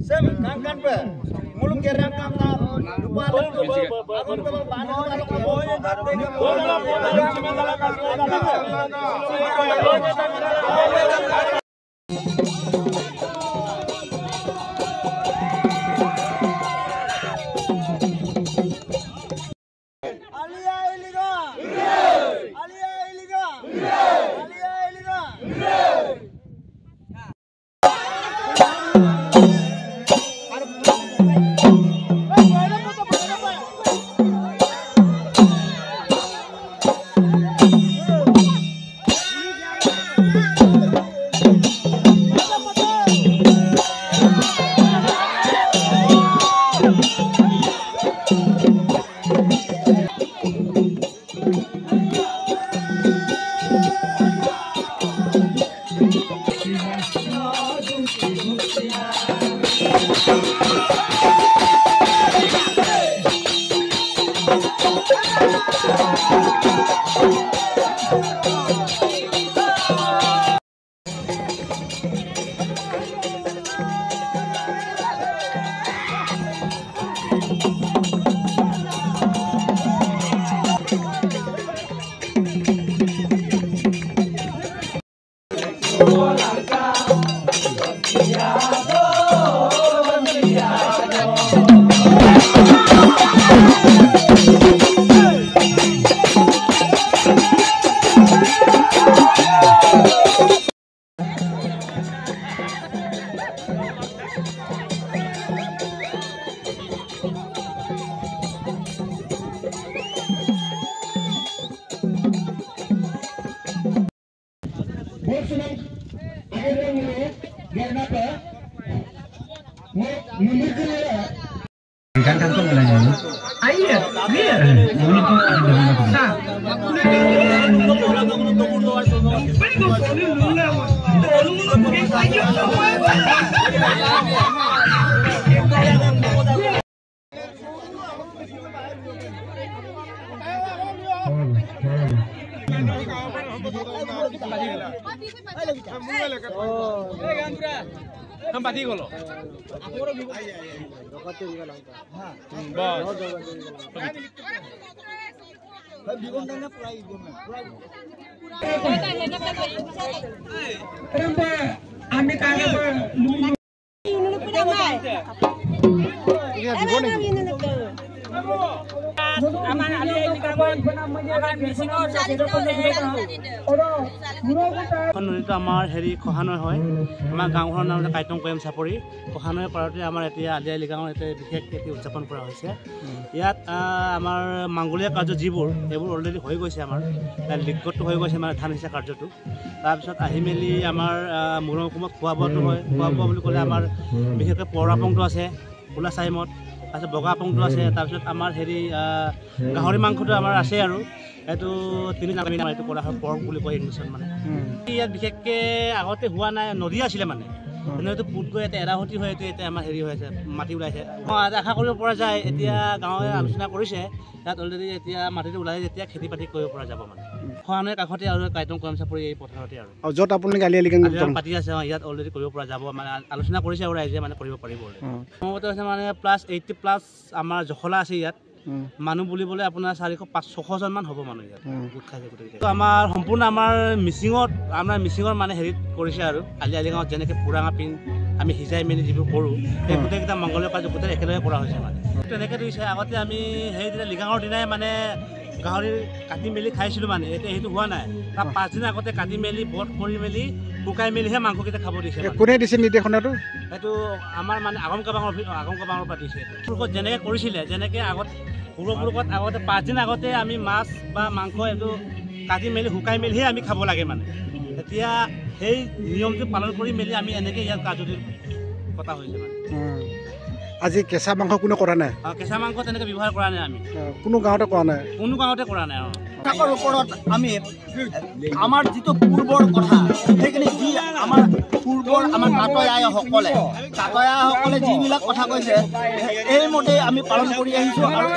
Sem kan pe mulung kerang kamna lupa agun ke আমাৰ হেৰি খহানৈ হয় আমাৰ গাঁওখনৰ নাম কাইটং কয়ম চাপৰি খহানৈ পাৰতে আমাৰ এতিয়া আলি আই লৃগাঙত এটা বিশেষ এটি উদযাপন কৰা হৈছে ইয়াত আমাৰ মাংগলীয়া কাৰ্য যিবোৰ এইবোৰ অলৰেডি হৈ গৈছে আমাৰ লিগটো হৈ গৈছে মানে ধান সিঁচা কাৰ্যটো তাৰপিছত আহি মেলি আমাৰ মূৰৰ সময়ত খোৱা বোৱাটো হয় খোৱা বোৱা বুলি ক'লে আমাৰ বিশেষকৈ পৰৱা পংটো আছে খোলা চাইমত তাৰপিছত বগা পংটো আছে তাৰপিছত আমাৰ হেৰি গাহৰি মাংসটো আমাৰ আছে আৰু এইটো তিনি নামি এইটো কৰা হয় পৰ্ক বুলি কয় ইংলিছত মানে ইয়াত বিশেষকৈ আগতে হোৱা নাই নদী আছিলে মানে এইটো পুত গৈ এটা এৰাহতি হৈ এইটো এতিয়া আমাৰ হেৰি হৈ আছে মাটি ওলাইছে আশা কৰিব পৰা যায় এতিয়া গাঁৱে আলোচনা কৰিছে তাত অলৰেডি এতিয়া মাটিটো ওলাই যেতিয়া খেতি বাতি কৰিব পৰা যাব মানে খোৱানৈ কাষতে আৰু কাইটং কয়ম চাপৰি এই পথাৰতে আৰু য'ত আপোনালোকে আলি আই লৃগাং পাতি আছে ইয়াত অলৰেডি কৰিব পৰা যাব মানে আলোচনা কৰিছে আৰু ৰাইজে মানে কৰিব পাৰিব সম্ভৱতঃ হৈছে মানে +80+ আমাৰ জখলা আছে ইয়াত মানুহ বুলিবলৈ আপোনাৰ 400-500-600 মান হ'ব মানুহ ইয়াত গোট খাইছে গোটেই আমাৰ সম্পূৰ্ণ আমাৰ মিচিঙৰ মানে হেৰিত কৰিছে আৰু আলি আই লৃগাঙত যেনেকৈ পুৰাঙা পিন আমি সিজাই মেলি যিবোৰ কৰোঁ সেই গোটেইকেইটা মংগলীয় কাৰ্য গোটেই একেলগে কৰা হৈছে মানে তেনেকৈ দিছে আগতে আমি সেইদিনা লৃগাঙৰ দিনাই মানে গাহৰি কাটি মেলি খাইছিলোঁ মানে এতিয়া সেইটো হোৱা নাই তাৰ 5 দিন আগতে কাটি মেলি বধ কৰি মেলি শুকাই মেলিহে মাংসকেইটা খাব দিছে কোনে দিছে নিৰ্দেশনাটো এইটো আমাৰ মানে আগম কাবাঙৰ পৰা দিছে যেনেকৈ কৰিছিলে যেনেকৈ আগত পূৰ্বপুৰুষত আগতে 5 দিন আগতে আমি মাছ বা মাংস এইটো কাটি মেলি শুকাই মেলিহে আমি খাব লাগে মানে এতিয়া সেই নিয়মটো পালন কৰি মেলি আমি এনেকৈ ইয়াত কাৰ্যটো পতা হৈছে মানে আজি কেঁচা মাংস কোনো কৰা নাই কেঁচা মাংস তেনেকৈ ব্যৱহাৰ কৰা নাই আমি কোনো গাঁৱতে কৰা নাই তাৰ ওপৰত আমি আমাৰ যিটো পূৰ্বৰ কথা সেইখিনি যি আমাৰ পূৰ্বৰ আমাৰ তাতয়াসকলে যিবিলাক কথা কৈছে এইমতে আমি পালন কৰি আহিছোঁ আৰু